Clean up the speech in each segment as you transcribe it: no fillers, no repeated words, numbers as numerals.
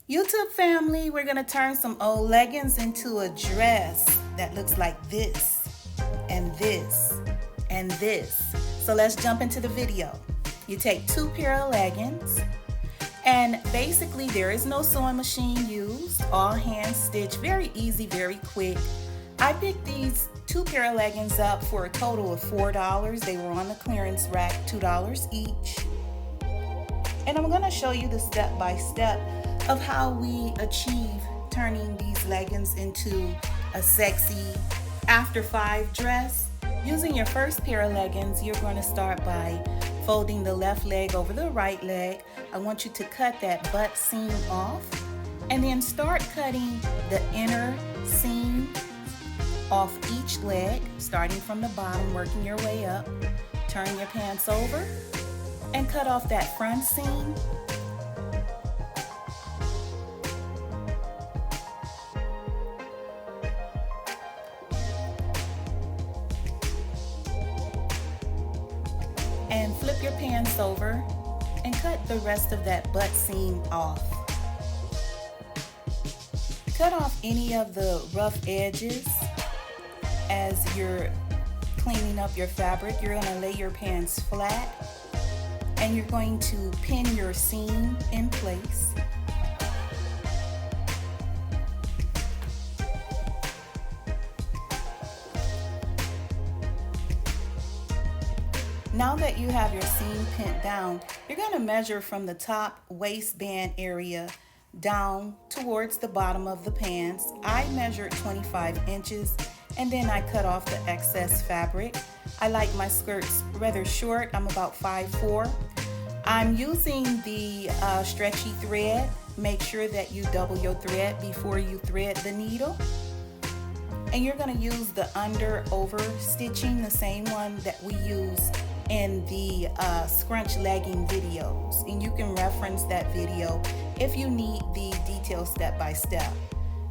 YouTube family, we're gonna turn some old leggings into a dress that looks like this and this and this. So let's jump into the video. You take 2 pair of leggings, and basically there is no sewing machine used, all hand stitched, very easy, very quick. I picked these 2 pair of leggings up for a total of $4. They were on the clearance rack, $2 each. And I'm gonna show you the step-by-step of how we achieve turning these leggings into a sexy after 5 dress. Using your first pair of leggings, you're going to start by folding the left leg over the right leg. I want you to cut that butt seam off, and then start cutting the inner seam off each leg, starting from the bottom, working your way up. Turn your pants over and cut off that front seam. And flip your pants over and cut the rest of that butt seam off. Cut off any of the rough edges. As you're cleaning up your fabric, you're going to lay your pants flat and you're going to pin your seam in place. Now that you have your seam pinned down, you're going to measure from the top waistband area down towards the bottom of the pants. I measured 25 inches and then I cut off the excess fabric. I like my skirts rather short. I'm about 5'4". I'm using the stretchy thread. Make sure that you double your thread before you thread the needle. And you're going to use the under-over stitching, the same one that we use in the scrunch legging videos, and you can reference that video if you need the detailed step-by-step.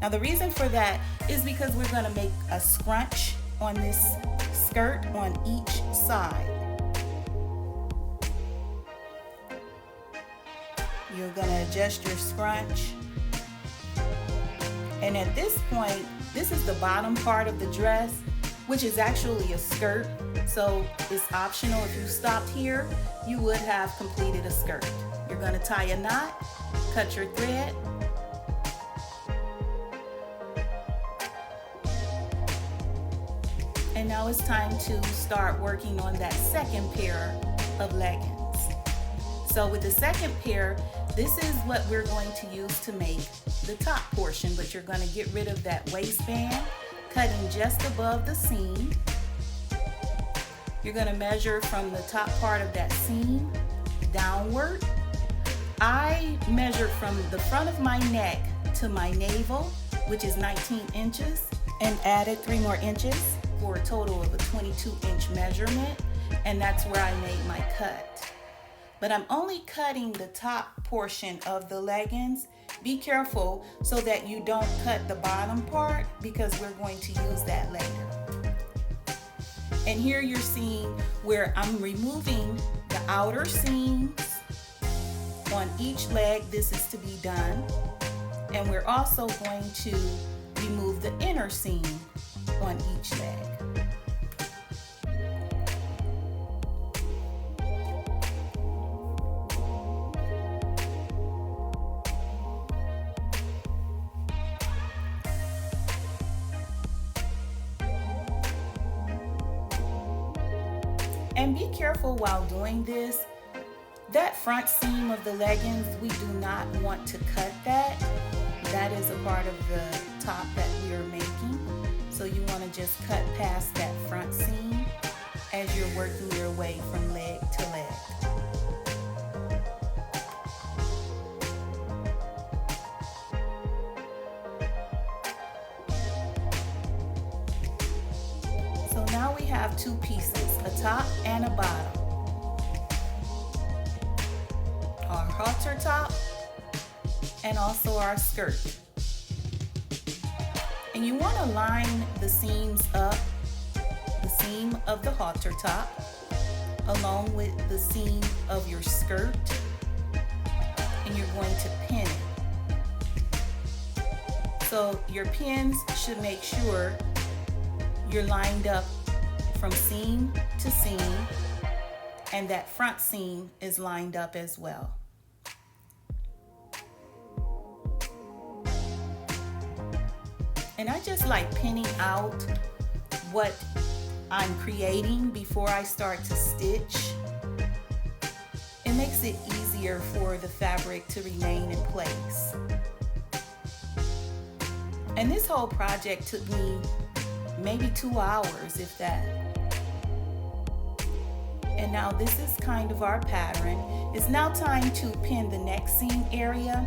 Now the reason for that is because we're going to make a scrunch on this skirt on each side. You're going to adjust your scrunch, and at this point, this is the bottom part of the dress, which is actually a skirt. So it's optional. If you stopped here, you would have completed a skirt. You're going to tie a knot, cut your thread, and now it's time to start working on that second pair of leggings. So with the second pair, this is what we're going to use to make the top portion, but you're going to get rid of that waistband, cutting just above the seam. You're going to measure from the top part of that seam downward. I measured from the front of my neck to my navel, which is 19 inches, and added 3 more inches for a total of a 22-inch measurement, and that's where I made my cut. But I'm only cutting the top portion of the leggings. Be careful so that you don't cut the bottom part, because we're going to use that later. And here you're seeing where I'm removing the outer seams on each leg. This is to be done. And we're also going to remove the inner seam on each leg. And be careful while doing this. That front seam of the leggings, we do not want to cut that. That is a part of the top that we are making. So you want to just cut past that front seam as you're working your way from leg to leg. So now we have 2 pieces, a top and a bottom. Our halter top and also our skirt. And you want to line the seams up, the seam of the halter top along with the seam of your skirt, and you're going to pin it. So your pins should make sure you're lined up from seam to seam, and that front seam is lined up as well. And I just like pinning out what I'm creating before I start to stitch. It makes it easier for the fabric to remain in place. And this whole project took me maybe 2 hours, if that. And now this is kind of our pattern. It's now time to pin the next seam area.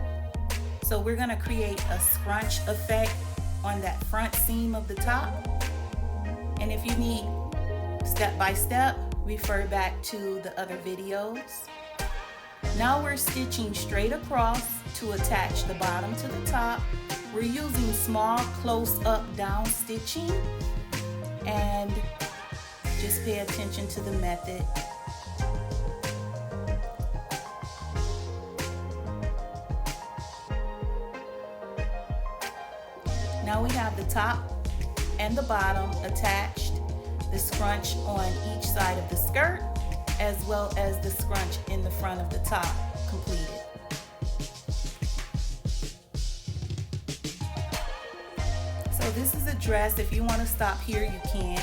So we're gonna create a scrunch effect on that front seam of the top. And if you need step by step, refer back to the other videos. Now we're stitching straight across to attach the bottom to the top. We're using small close-up down stitching, and just pay attention to the method. Now we have the top and the bottom attached, the scrunch on each side of the skirt, as well as the scrunch in the front of the top completed. So this is a dress. If you want to stop here, you can.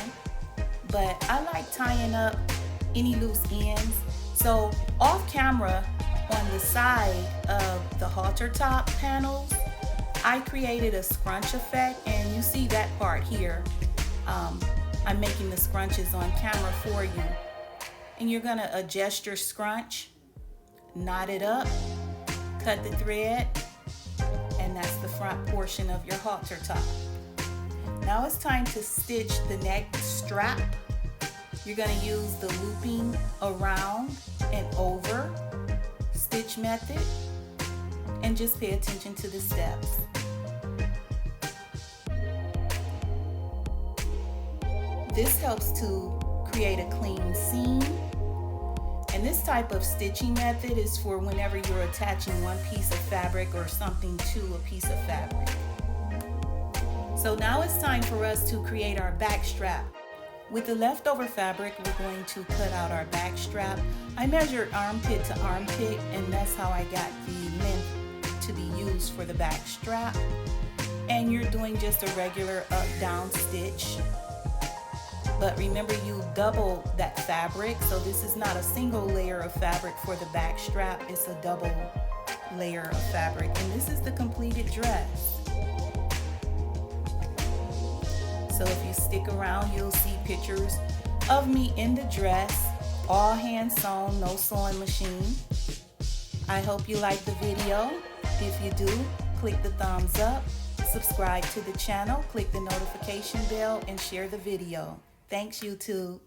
But I like tying up any loose ends. So off camera, on the side of the halter top panels, I created a scrunch effect, and you see that part here. I'm making the scrunches on camera for you. And you're gonna adjust your scrunch, knot it up, cut the thread, and that's the front portion of your halter top. Now it's time to stitch the neck strap. You're gonna use the looping around and over stitch method, and just pay attention to the steps. This helps to create a clean seam. And this type of stitching method is for whenever you're attaching one piece of fabric or something to a piece of fabric. So now it's time for us to create our back strap. With the leftover fabric, we're going to cut out our back strap. I measured armpit to armpit, and that's how I got the length to be used for the back strap. And you're doing just a regular up-down stitch. But remember, you double that fabric, so this is not a single layer of fabric for the back strap, it's a double layer of fabric. And this is the completed dress. So if you stick around, you'll see pictures of me in the dress, all hand sewn, no sewing machine. I hope you like the video. If you do, click the thumbs up, subscribe to the channel, click the notification bell, and share the video. Thanks, YouTube.